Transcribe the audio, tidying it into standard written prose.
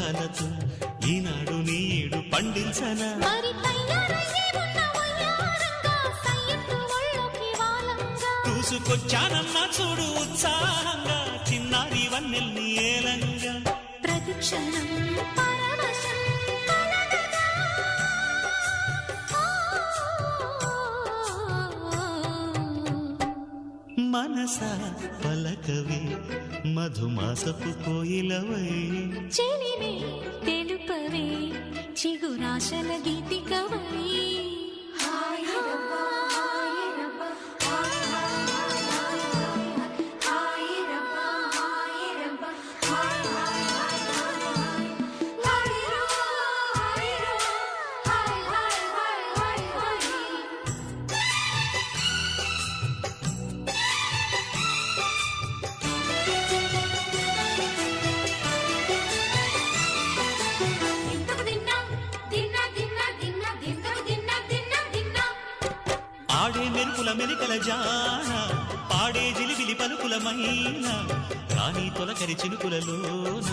రాగాలతో ఈనాడు నీడు పండించనా చూసుకొచ్చానన్నా చూడు ఉత్సాహంగా చిన్నారి వన్నెల్ని ఏలంగా ప్రతిక్షణం మనసా పలకవే మధుమాసపు కోయిలవై చెలిమే తెలుపవే చిగురాశల గీతికవై ఆడే మెరుపుల మెలికల జాన పాడే జిలిబిలి పలుకుల మైనా రాణి తొలకరి చినుకులలోన